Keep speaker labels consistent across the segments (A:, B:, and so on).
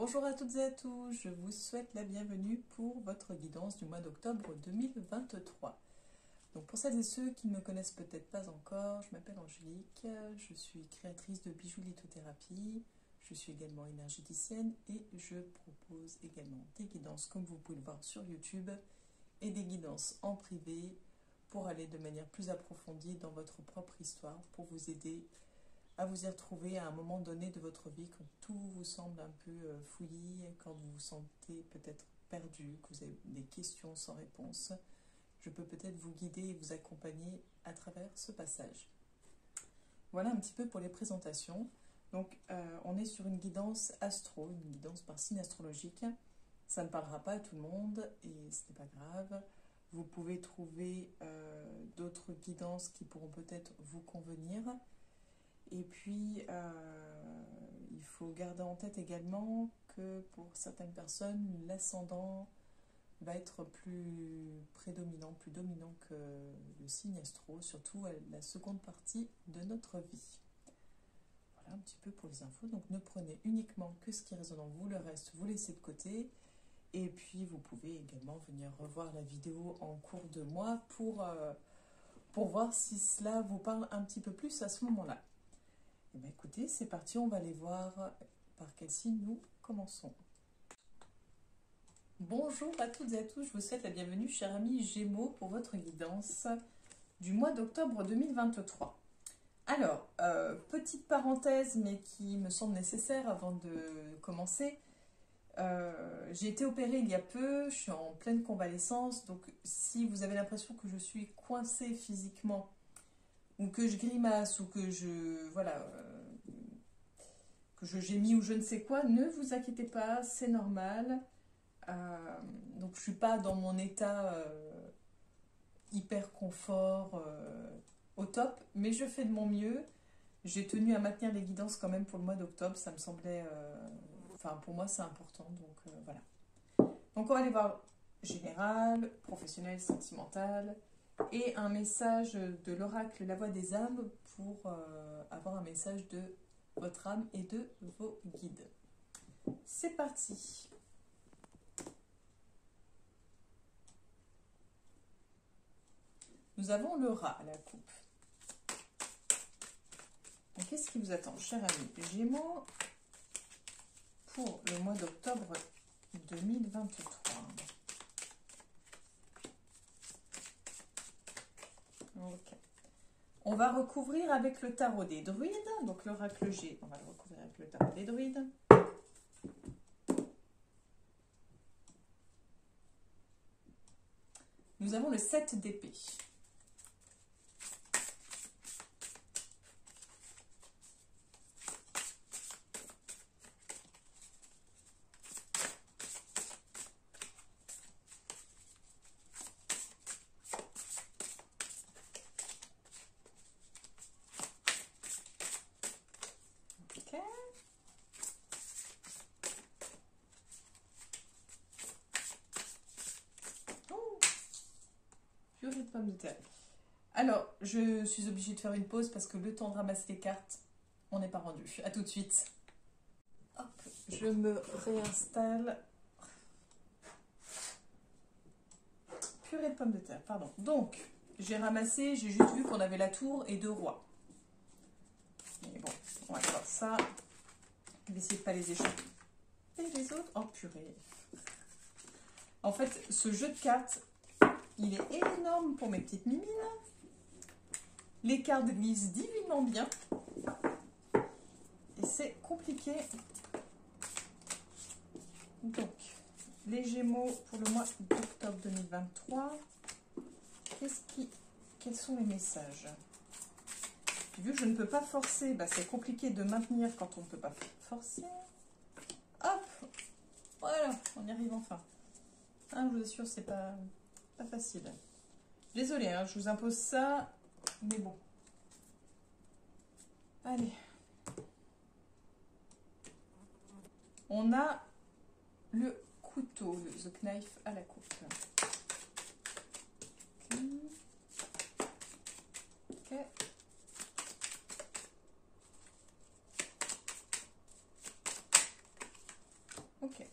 A: Bonjour à toutes et à tous, je vous souhaite la bienvenue pour votre guidance du mois d'octobre 2023. Donc pour celles et ceux qui ne me connaissent peut-être pas encore, je m'appelle Angélique, je suis créatrice de bijoux lithothérapie, je suis également énergéticienne et je propose également des guidances comme vous pouvez le voir sur YouTube et des guidances en privé pour aller de manière plus approfondie dans votre propre histoire, pour vous aider à vous y retrouver à un moment donné de votre vie quand tout vous semble un peu fouillis, quand vous vous sentez peut-être perdu, que vous avez des questions sans réponse. Je peux peut-être vous guider et vous accompagner à travers ce passage. Voilà un petit peu pour les présentations. Donc on est sur une guidance astro, une guidance par signe astrologique. Ça ne parlera pas à tout le monde et ce n'est pas grave. Vous pouvez trouver d'autres guidances qui pourront peut-être vous convenir. Et puis, il faut garder en tête également que pour certaines personnes, l'ascendant va être plus prédominant, plus dominant que le signe astro, surtout à la seconde partie de notre vie. Voilà un petit peu pour les infos. Donc ne prenez uniquement que ce qui résonne en vous, le reste vous laissez de côté. Et puis vous pouvez également venir revoir la vidéo en cours de mois pour voir si cela vous parle un petit peu plus à ce moment-là. Eh bien, écoutez, c'est parti, on va aller voir par quel signe nous commençons. Bonjour à toutes et à tous, je vous souhaite la bienvenue, chers amis Gémeaux, pour votre guidance du mois d'octobre 2023. Alors, petite parenthèse, mais qui me semble nécessaire avant de commencer. J'ai été opérée il y a peu, je suis en pleine convalescence, donc si vous avez l'impression que je suis coincée physiquement, ou que je grimace, ou que je gémis ou je ne sais quoi, ne vous inquiétez pas, c'est normal. Donc je ne suis pas dans mon état hyper confort au top, mais je fais de mon mieux. J'ai tenu à maintenir les guidances quand même pour le mois d'octobre, ça me semblait, pour moi c'est important, donc voilà. Donc on va aller voir général, professionnel, sentimental, et un message de l'oracle La Voix des âmes pour avoir un message de votre âme et de vos guides. C'est parti. Nous avons le rat à la coupe. Qu'est-ce qui vous attend, cher ami Gémeaux, pour le mois d'octobre 2023? Ok. On va recouvrir avec le tarot des druides, donc l'oracle G, on va le recouvrir avec le tarot des druides. Nous avons le 7 d'épée. Purée de pommes de terre. Alors, je suis obligée de faire une pause parce que le temps de ramasser les cartes, on n'est pas rendu. À tout de suite. Hop, je me réinstalle. Purée de pommes de terre, pardon. Donc, j'ai ramassé, j'ai juste vu qu'on avait la tour et 2 rois. Mais bon, on va voir ça. Je vais essayer de ne pas les échapper. Et les autres, oh purée. En fait, ce jeu de cartes, il est énorme pour mes petites mimines. Les cartes glissent divinement bien. Et c'est compliqué. Donc, les Gémeaux pour le mois d'octobre 2023. Quels sont les messages? Vu que je ne peux pas forcer, c'est compliqué de maintenir quand on ne peut pas forcer. Hop, voilà, on y arrive enfin. Je vous assure, c'est pas facile. Désolée, je vous impose ça, mais bon. Allez. On a le couteau, the knife à la coupe. Ok. Ok.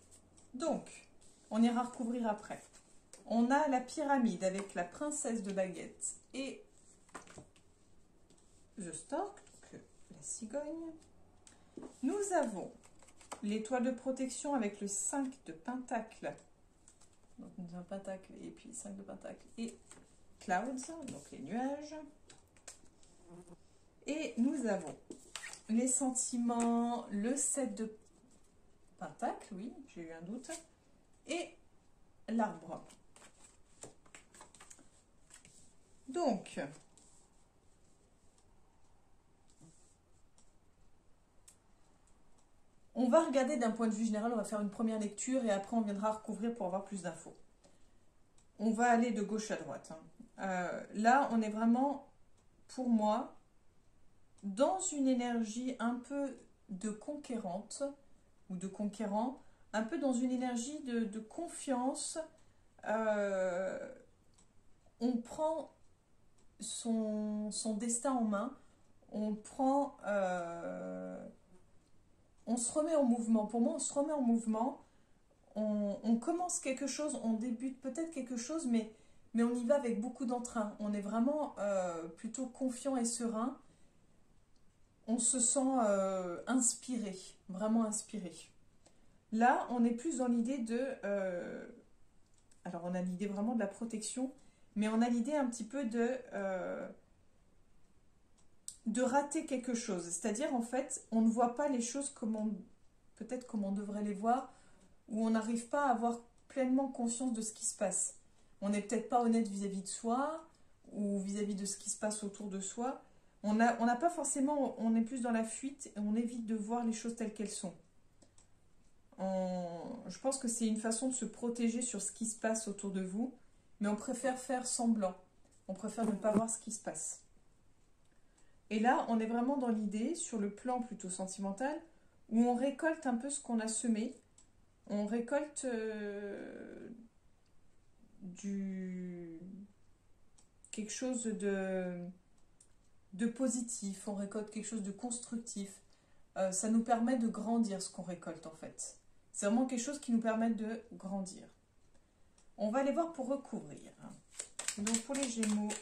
A: Donc, on ira recouvrir après. On a la pyramide avec la princesse de baguette et The Stork, donc la cigogne. Nous avons l'étoile de protection avec le 5 de pentacle. Donc nous avons pentacle et puis 5 de pentacle et clouds, donc les nuages. Et nous avons les sentiments, le 7 de pentacle, oui, j'ai eu un doute, et l'arbre. Donc, on va regarder d'un point de vue général, on va faire une première lecture et après on viendra recouvrir pour avoir plus d'infos. On va aller de gauche à droite. Là, on est vraiment, pour moi, dans une énergie un peu de conquérante ou de conquérant, un peu dans une énergie de confiance. On prend son destin en main, on se remet en mouvement. Pour moi, on se remet en mouvement, on commence quelque chose, on débute peut-être quelque chose, mais on y va avec beaucoup d'entrain. On est vraiment plutôt confiant et serein. On se sent inspiré, vraiment inspiré. Là, on est plus dans l'idée de... alors, on a l'idée vraiment de la protection, mais on a l'idée un petit peu de rater quelque chose. C'est-à-dire, en fait, on ne voit pas les choses peut-être comme on devrait les voir, ou on n'arrive pas à avoir pleinement conscience de ce qui se passe. On n'est peut-être pas honnête vis-à-vis de soi, ou vis-à-vis de ce qui se passe autour de soi. On n'a pas forcément, on est plus dans la fuite, et on évite de voir les choses telles qu'elles sont. Je pense que c'est une façon de se protéger sur ce qui se passe autour de vous, mais on préfère faire semblant. On préfère ne pas voir ce qui se passe. Et là, on est vraiment dans l'idée, sur le plan plutôt sentimental, où on récolte un peu ce qu'on a semé. On récolte quelque chose de positif, on récolte quelque chose de constructif. Ça nous permet de grandir ce qu'on récolte en fait. C'est vraiment quelque chose qui nous permet de grandir. On va aller voir pour recouvrir. Donc pour les Gémeaux,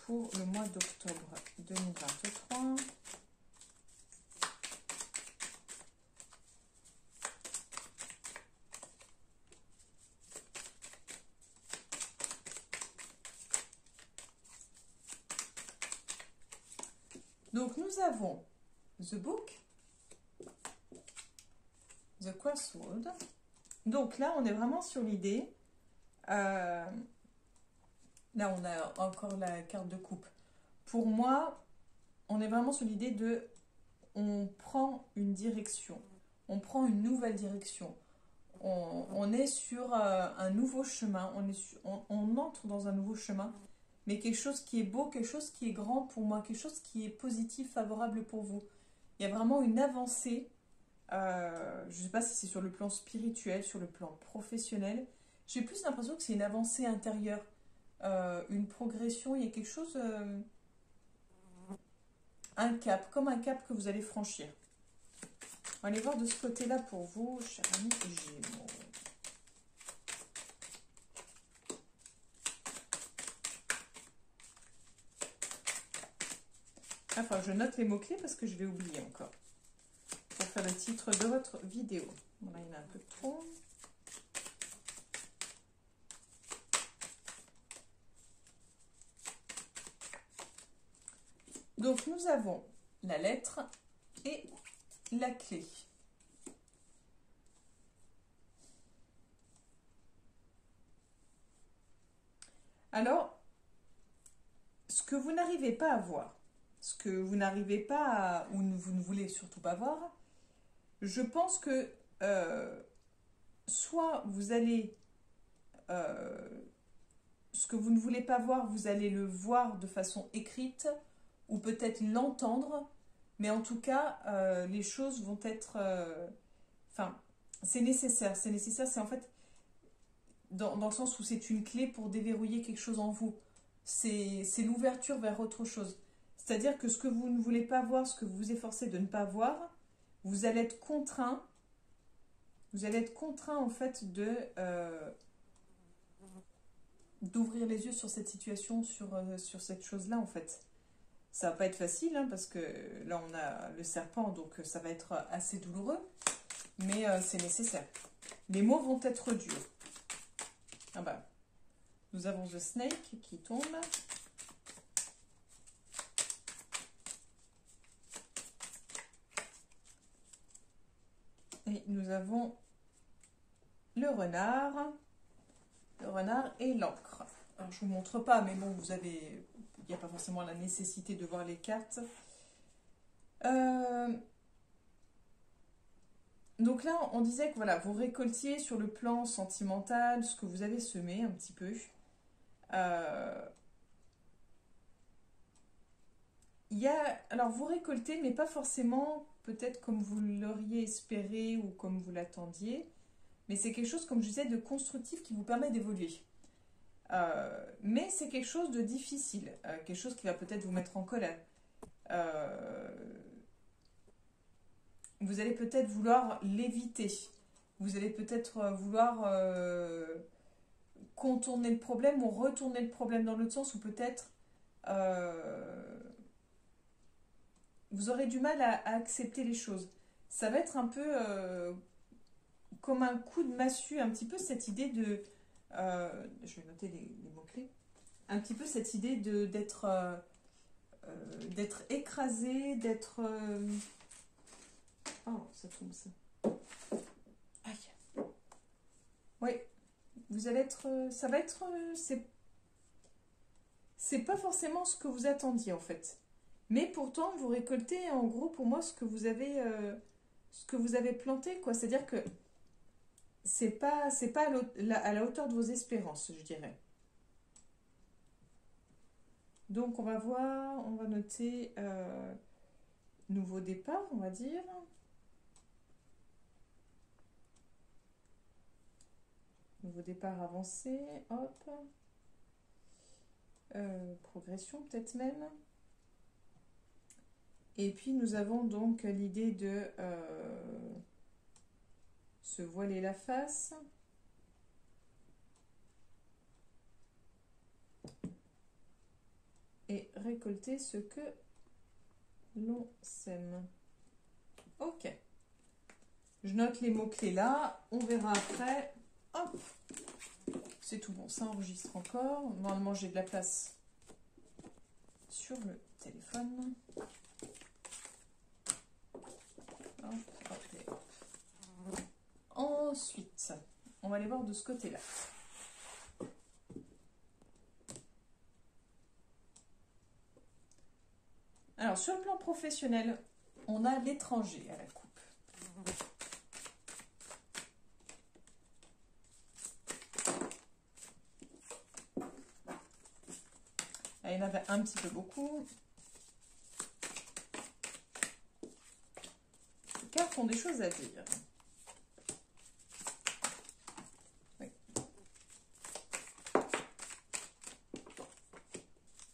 A: pour le mois d'octobre 2023. Donc nous avons The Book, The Crossroad. Donc là, on est vraiment sur l'idée. Là, on a encore la carte de coupe. Pour moi, on est vraiment sur l'idée de... On prend une direction. On prend une nouvelle direction. On est sur un nouveau chemin. On entre dans un nouveau chemin. Mais quelque chose qui est beau, quelque chose qui est grand pour moi. Quelque chose qui est positif, favorable pour vous. Il y a vraiment une avancée. Je ne sais pas si c'est sur le plan spirituel, sur le plan professionnel. J'ai plus l'impression que c'est une avancée intérieure, une progression. Il y a quelque chose, un cap, comme un cap que vous allez franchir. On va aller voir de ce côté-là pour vous, chers amis Gémeaux. Enfin, je note les mots-clés parce que je vais oublier encore. Pour faire le titre de votre vidéo. Bon, là, il y en a un peu trop. Donc, nous avons la lettre et la clé. Alors, ce que vous n'arrivez pas à voir, ce que vous n'arrivez pas à, ou vous ne voulez surtout pas voir, je pense que soit vous allez, ce que vous ne voulez pas voir, vous allez le voir de façon écrite, ou peut-être l'entendre, mais en tout cas, les choses vont être... Enfin, c'est nécessaire, c'est en fait, dans le sens où c'est une clé pour déverrouiller quelque chose en vous. C'est l'ouverture vers autre chose. C'est-à-dire que ce que vous ne voulez pas voir, ce que vous vous efforcez de ne pas voir, vous allez être contraint Vous allez être contraint en fait de d'ouvrir les yeux sur cette situation, sur cette chose-là en fait. Ça va pas être facile hein, parce que là on a le serpent donc ça va être assez douloureux, mais c'est nécessaire. Les mots vont être durs. Ah bah, nous avons The Snake qui tombe. Et nous avons le renard et l'encre. Alors je vous montre pas, mais bon, vous avez, il n'y a pas forcément la nécessité de voir les cartes. Donc là, on disait que voilà, vous récoltiez sur le plan sentimental ce que vous avez semé un petit peu. Alors vous récoltez, mais pas forcément peut-être comme vous l'auriez espéré ou comme vous l'attendiez, mais c'est quelque chose, comme je disais, de constructif qui vous permet d'évoluer. Mais c'est quelque chose de difficile, quelque chose qui va peut-être vous mettre en colère. Vous allez peut-être vouloir l'éviter. Vous allez peut-être vouloir contourner le problème ou retourner le problème dans l'autre sens, ou peut-être vous aurez du mal à accepter les choses. Ça va être un peu comme un coup de massue, un petit peu cette idée de... je vais noter les mots-clés. Un petit peu cette idée d'être écrasé, d'être... Oh, ça tombe ça. Aïe. Oui, vous allez être... ça va être... c'est pas forcément ce que vous attendiez en fait. Mais pourtant, vous récoltez en gros pour moi ce que vous avez planté, quoi. C'est-à-dire que c'est pas à la hauteur de vos espérances, je dirais. Donc on va voir, on va noter nouveau départ, on va dire. Nouveau départ avancé, hop. Progression peut-être même. Et puis nous avons donc l'idée de se voiler la face. Et récolter ce que l'on sème. Ok. Je note les mots-clés là. On verra après. Hop. C'est tout bon. Ça enregistre encore. Normalement, j'ai de la place sur le téléphone. Hop, hop et hop. Ensuite, on va aller voir de ce côté-là. Alors, sur le plan professionnel, on a l'étranger à la coupe. Là, il y en avait un petit peu beaucoup. Les cartes ont des choses à dire. Oui.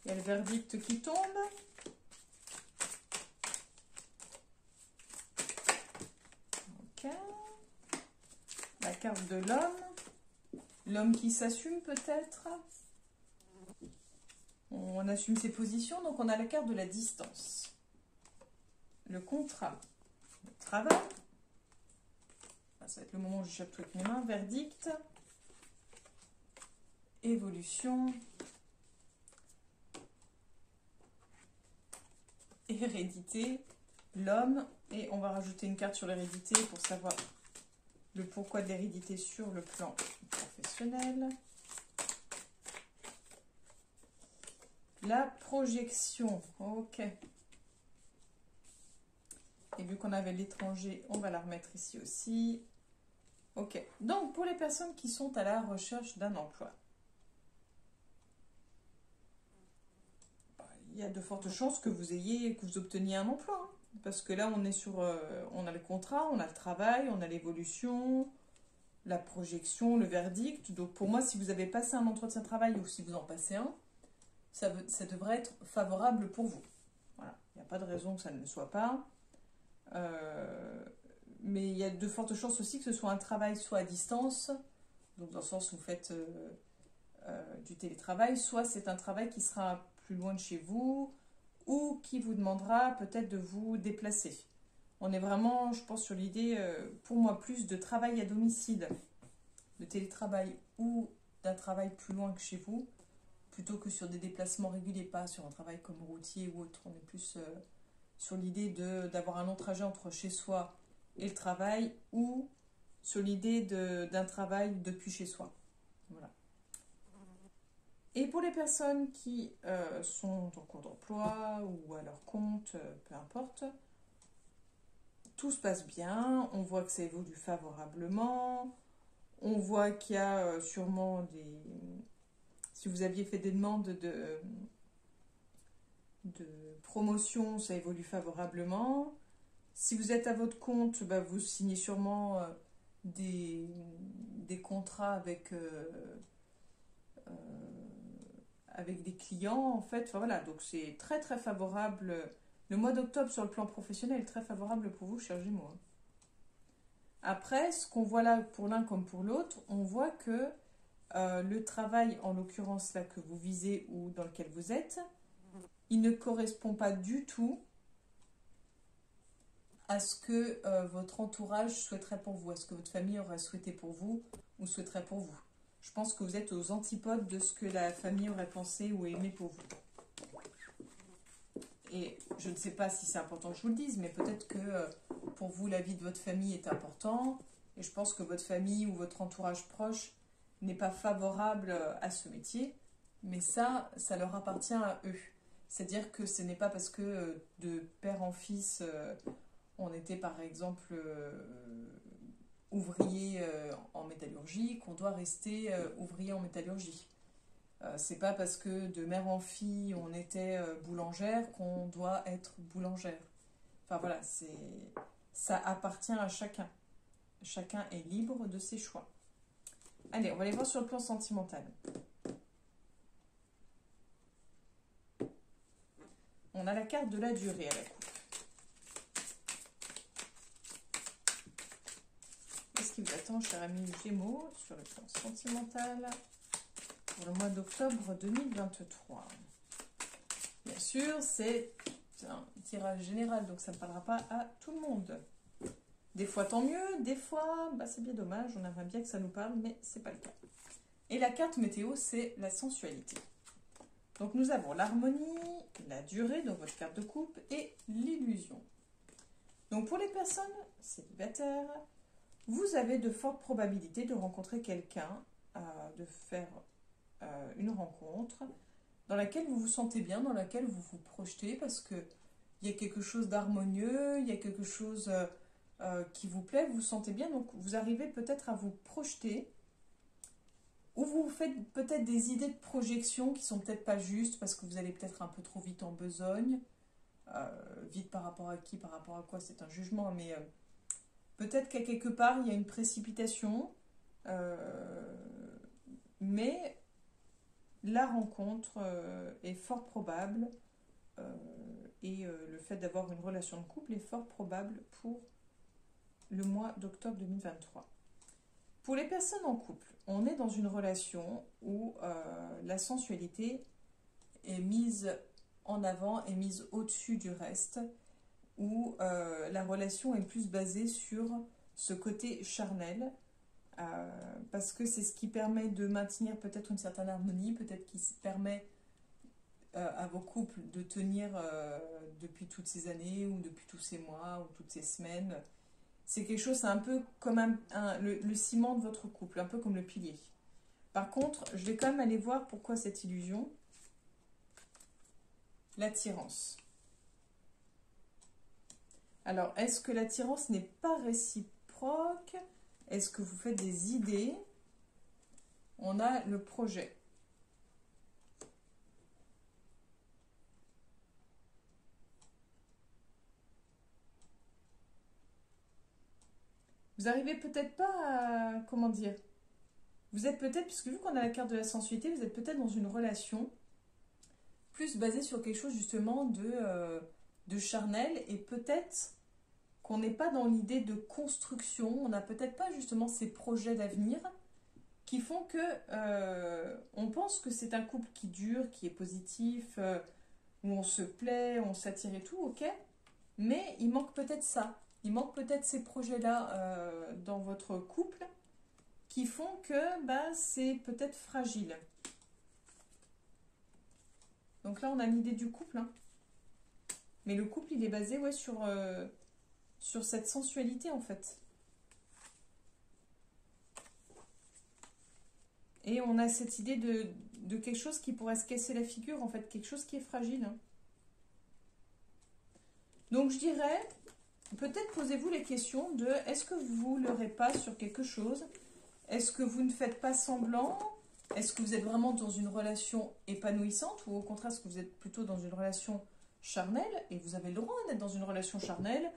A: Il y a le verdict qui tombe. La carte de l'homme. L'homme qui s'assume peut-être. On assume ses positions, donc on a la carte de la distance. Le contrat. Le travail. Ça va être le moment où je chope tout avec mes mains. Verdict. Évolution. Hérédité. L'homme. Et on va rajouter une carte sur l'hérédité pour savoir le pourquoi de l'hérédité sur le plan professionnel. La projection, ok. Et vu qu'on avait l'étranger, on va la remettre ici aussi. Ok, donc pour les personnes qui sont à la recherche d'un emploi, il y a de fortes chances que vous obteniez un emploi. Hein. Parce que là, on est sur, on a le contrat, on a le travail, on a l'évolution, la projection, le verdict. Donc pour moi, si vous avez passé un entretien de travail ou si vous en passez un, ça devrait être favorable pour vous. Voilà, il n'y a pas de raison que ça ne le soit pas. mais il y a de fortes chances aussi que ce soit un travail soit à distance, donc dans le sens où vous faites du télétravail, soit c'est un travail qui sera plus loin de chez vous ou qui vous demandera peut-être de vous déplacer. On est vraiment, je pense, sur l'idée, pour moi, plus de travail à domicile, de télétravail ou d'un travail plus loin que chez vous, plutôt que sur des déplacements réguliers, pas sur un travail comme routier ou autre. On est plus sur l'idée d'avoir un long trajet entre chez soi et le travail, ou sur l'idée d'un travail depuis chez soi. Voilà. Et pour les personnes qui sont en cours d'emploi ou à leur compte, peu importe, tout se passe bien, on voit que ça évolue favorablement, on voit qu'il y a sûrement des... Si vous aviez fait des demandes de promotion, ça évolue favorablement. Si vous êtes à votre compte, bah, vous signez sûrement des contrats avec des clients, en fait. Enfin, voilà, donc c'est très très favorable. Le mois d'octobre sur le plan professionnel est très favorable pour vous, chers Gémeaux. Après, ce qu'on voit là pour l'un comme pour l'autre, on voit que le travail, en l'occurrence là que vous visez ou dans lequel vous êtes, il ne correspond pas du tout à ce que votre entourage souhaiterait pour vous, à ce que votre famille aurait souhaité pour vous ou souhaiterait pour vous. Je pense que vous êtes aux antipodes de ce que la famille aurait pensé ou aimé pour vous. Et je ne sais pas si c'est important que je vous le dise, mais peut-être que pour vous, la vie de votre famille est important. Et je pense que votre famille ou votre entourage proche n'est pas favorable à ce métier. Mais ça leur appartient à eux. C'est-à-dire que ce n'est pas parce que de père en fils, on était par exemple ouvrier en métallurgie qu'on doit rester ouvrier en métallurgie. C'est pas parce que de mère en fille on était boulangère qu'on doit être boulangère. Enfin voilà, ça appartient à chacun. Chacun est libre de ses choix. Allez, on va aller voir sur le plan sentimental. On a la carte de la durée à la coupe. Qu'est-ce qui vous attend, cher ami Gémeaux, sur le plan sentimental pour le mois d'octobre 2023? Bien sûr, c'est un tirage général, donc ça ne parlera pas à tout le monde. Des fois, tant mieux, des fois, bah, c'est bien dommage, on aimerait bien que ça nous parle, mais c'est pas le cas. Et la carte météo, c'est la sensualité. Donc nous avons l'harmonie, la durée, donc votre carte de coupe, et l'illusion. Donc pour les personnes célibataires, vous avez de fortes probabilités de rencontrer quelqu'un, de faire une rencontre dans laquelle vous vous sentez bien, dans laquelle vous vous projetez, parce qu'il y a quelque chose d'harmonieux, il y a quelque chose qui vous plaît, vous vous sentez bien, donc vous arrivez peut-être à vous projeter, ou vous faites peut-être des idées de projection qui sont peut-être pas justes, parce que vous allez peut-être un peu trop vite en besogne. Vite par rapport à qui, par rapport à quoi, c'est un jugement, mais peut-être qu'à quelque part il y a une précipitation, mais la rencontre est fort probable, et le fait d'avoir une relation de couple est fort probable pour le mois d'octobre 2023. Pour les personnes en couple, on est dans une relation où la sensualité est mise en avant, est mise au-dessus du reste, où la relation est plus basée sur ce côté charnel, parce que c'est ce qui permet de maintenir peut-être une certaine harmonie, peut-être qui permet à vos couples de tenir depuis toutes ces années, ou depuis tous ces mois, ou toutes ces semaines. C'est quelque chose, c'est un peu comme le ciment de votre couple, un peu comme le pilier. Par contre, je vais quand même aller voir pourquoi cette illusion. L'attirance. Alors, est-ce que l'attirance n'est pas réciproque? Est-ce que vous faites des idées? On a le projet. Vous n'arrivez peut-être pas à... Comment dire? Vous êtes peut-être, puisque vu qu'on a la carte de la sensualité, vous êtes peut-être dans une relation plus basée sur quelque chose justement de charnel, et peut-être qu'on n'est pas dans l'idée de construction, on n'a peut-être pas justement ces projets d'avenir qui font que on pense que c'est un couple qui dure, qui est positif, où on se plaît, on s'attire et tout, ok, mais il manque peut-être ça, il manque peut-être ces projets-là dans votre couple qui font que bah, c'est peut-être fragile. Donc là, on a l'idée du couple, hein. Mais le couple, il est basé ouais, sur cette sensualité, en fait. Et on a cette idée de quelque chose qui pourrait se casser la figure, en fait, quelque chose qui est fragile, hein. Donc je dirais, peut-être posez-vous les questions de est-ce que vous ne l'aurez pas sur quelque chose? Est-ce que vous ne faites pas semblant? Est-ce que vous êtes vraiment dans une relation épanouissante ou au contraire, est-ce que vous êtes plutôt dans une relation charnelle? Et vous avez le droit d'être dans une relation charnelle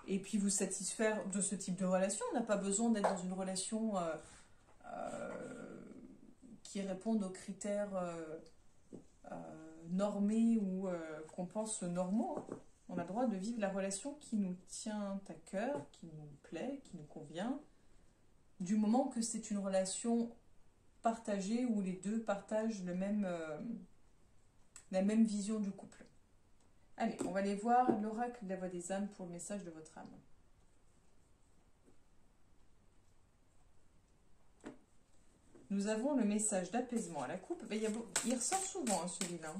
A: et puis vous satisfaire de ce type de relation. On n'a pas besoin d'être dans une relation qui réponde aux critères normés ou qu'on pense normaux, hein. On a le droit de vivre la relation qui nous tient à cœur, qui nous plaît, qui nous convient, du moment que c'est une relation partagée où les deux partagent la même vision du couple. Allez, on va aller voir l'oracle de la voix des âmes pour le message de votre âme. Nous avons le message d'apaisement à la coupe. Mais il ressort souvent, hein, celui-là.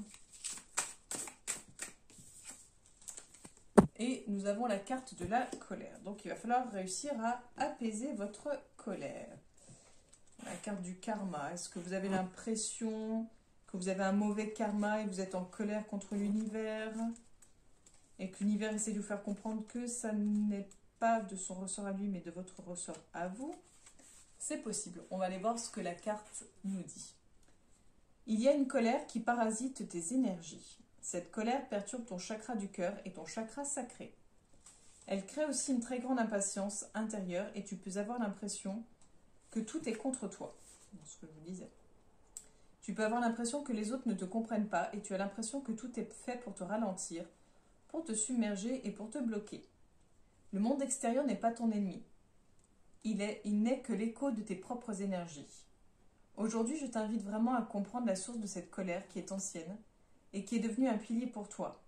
A: Et nous avons la carte de la colère. Donc, il va falloir réussir à apaiser votre colère. La carte du karma. Est-ce que vous avez l'impression que vous avez un mauvais karma et vous êtes en colère contre l'univers? Et que l'univers essaie de vous faire comprendre que ça n'est pas de son ressort à lui, mais de votre ressort à vous? C'est possible. On va aller voir ce que la carte nous dit. Il y a une colère qui parasite tes énergies. Cette colère perturbe ton chakra du cœur et ton chakra sacré. Elle crée aussi une très grande impatience intérieure et tu peux avoir l'impression que tout est contre toi. C'est ce que je vous disais. Tu peux avoir l'impression que les autres ne te comprennent pas et tu as l'impression que tout est fait pour te ralentir, pour te submerger et pour te bloquer. Le monde extérieur n'est pas ton ennemi. Il n'est que l'écho de tes propres énergies. Aujourd'hui, je t'invite vraiment à comprendre la source de cette colère qui est ancienne et qui est devenue un pilier pour toi.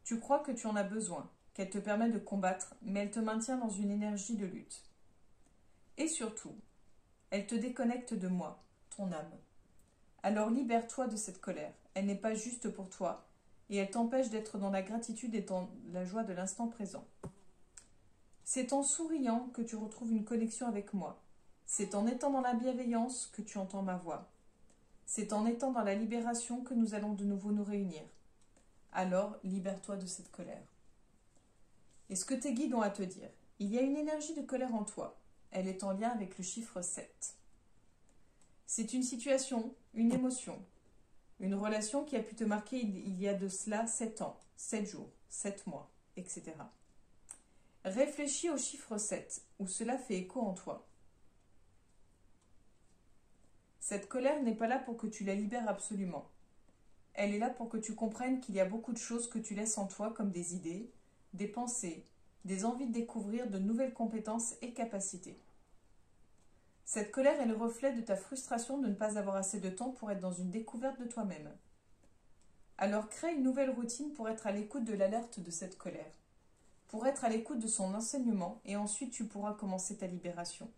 A: Tu crois que tu en as besoin, qu'elle te permet de combattre, mais elle te maintient dans une énergie de lutte. Et surtout, elle te déconnecte de moi, ton âme. Alors libère-toi de cette colère. Elle n'est pas juste pour toi et elle t'empêche d'être dans la gratitude et dans la joie de l'instant présent. C'est en souriant que tu retrouves une connexion avec moi. C'est en étant dans la bienveillance que tu entends ma voix. C'est en étant dans la libération que nous allons de nouveau nous réunir. Alors, libère-toi de cette colère. Et ce que tes guides ont à te dire, il y a une énergie de colère en toi. Elle est en lien avec le chiffre 7. C'est une situation, une émotion, une relation qui a pu te marquer il y a de cela 7 ans, 7 jours, 7 mois, etc. Réfléchis au chiffre 7, où cela fait écho en toi. Cette colère n'est pas là pour que tu la libères absolument. Elle est là pour que tu comprennes qu'il y a beaucoup de choses que tu laisses en toi comme des idées, des pensées, des envies de découvrir de nouvelles compétences et capacités. Cette colère est le reflet de ta frustration de ne pas avoir assez de temps pour être dans une découverte de toi-même. Alors crée une nouvelle routine pour être à l'écoute de l'alerte de cette colère, pour être à l'écoute de son enseignement et ensuite tu pourras commencer ta libération.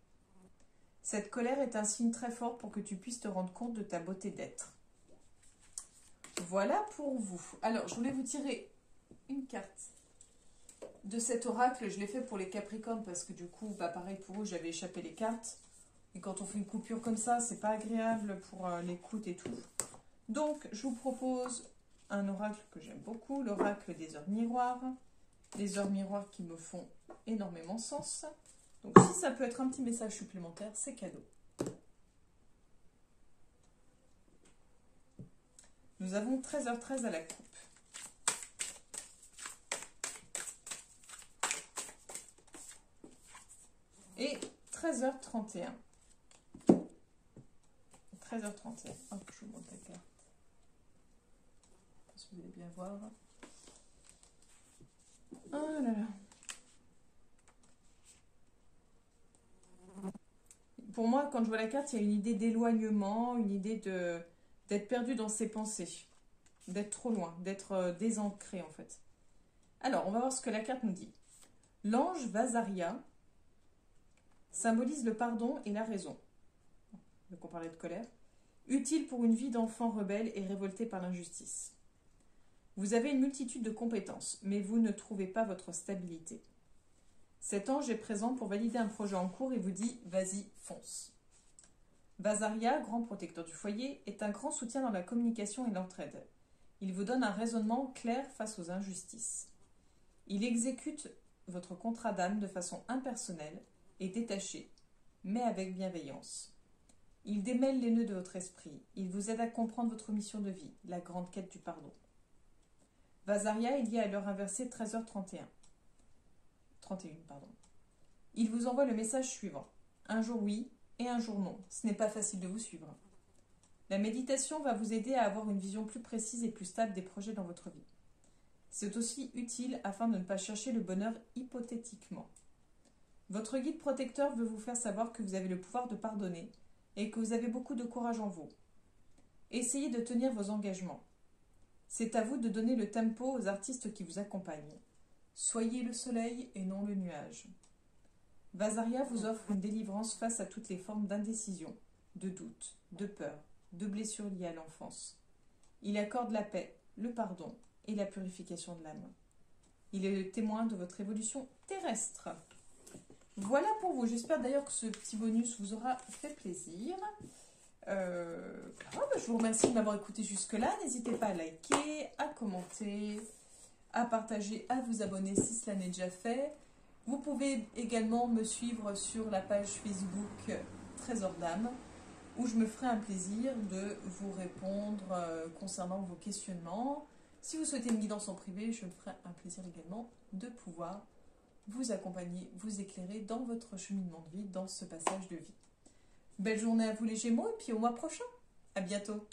A: Cette colère est un signe très fort pour que tu puisses te rendre compte de ta beauté d'être. Voilà pour vous. Alors, je voulais vous tirer une carte de cet oracle. Je l'ai fait pour les Capricornes parce que du coup, bah pareil pour eux, j'avais échappé les cartes. Et quand on fait une coupure comme ça, c'est pas agréable pour l'écoute et tout. Donc, je vous propose un oracle que j'aime beaucoup, l'oracle des heures miroirs. Les heures miroirs qui me font énormément sens. Donc, si ça peut être un petit message supplémentaire, c'est cadeau. Nous avons 13h13 à la coupe. Et 13h31. 13h31. Hop, je vous montre la carte. Si vous allez bien voir. Oh là là. pour moi, quand je vois la carte, il y a une idée d'éloignement, une idée d'être perdu dans ses pensées, d'être trop loin, d'être désancré en fait. Alors, on va voir ce que la carte nous dit. L'ange Vasaria symbolise le pardon et la raison. Donc on parlait de colère. Utile pour une vie d'enfant rebelle et révolté par l'injustice. Vous avez une multitude de compétences, mais vous ne trouvez pas votre stabilité. Cet ange est présent pour valider un projet en cours et vous dit « vas-y, fonce ». Vasaria, grand protecteur du foyer, est un grand soutien dans la communication et l'entraide. Il vous donne un raisonnement clair face aux injustices. Il exécute votre contrat d'âme de façon impersonnelle et détachée, mais avec bienveillance. Il démêle les nœuds de votre esprit. Il vous aide à comprendre votre mission de vie, la grande quête du pardon. Vasaria est lié à l'heure inversée 13h31. 31, pardon. Il vous envoie le message suivant. Un jour oui et un jour non. Ce n'est pas facile de vous suivre. La méditation va vous aider à avoir une vision plus précise et plus stable des projets dans votre vie. C'est aussi utile afin de ne pas chercher le bonheur hypothétiquement. Votre guide protecteur veut vous faire savoir que vous avez le pouvoir de pardonner et que vous avez beaucoup de courage en vous. Essayez de tenir vos engagements. C'est à vous de donner le tempo aux artistes qui vous accompagnent. Soyez le soleil et non le nuage. Vasaria vous offre une délivrance face à toutes les formes d'indécision, de doute, de peur, de blessures liées à l'enfance. Il accorde la paix, le pardon et la purification de l'âme. Il est le témoin de votre évolution terrestre. Voilà pour vous. J'espère d'ailleurs que ce petit bonus vous aura fait plaisir. Je vous remercie de m'avoir écouté jusque-là. N'hésitez pas à liker, à commenter, à partager, à vous abonner si cela n'est déjà fait. Vous pouvez également me suivre sur la page Facebook Trésor d'âme, où je me ferai un plaisir de vous répondre concernant vos questionnements. Si vous souhaitez une guidance en privé, je me ferai un plaisir également de pouvoir vous accompagner, vous éclairer dans votre cheminement de vie, dans ce passage de vie. Belle journée à vous les Gémeaux et puis au mois prochain. À bientôt.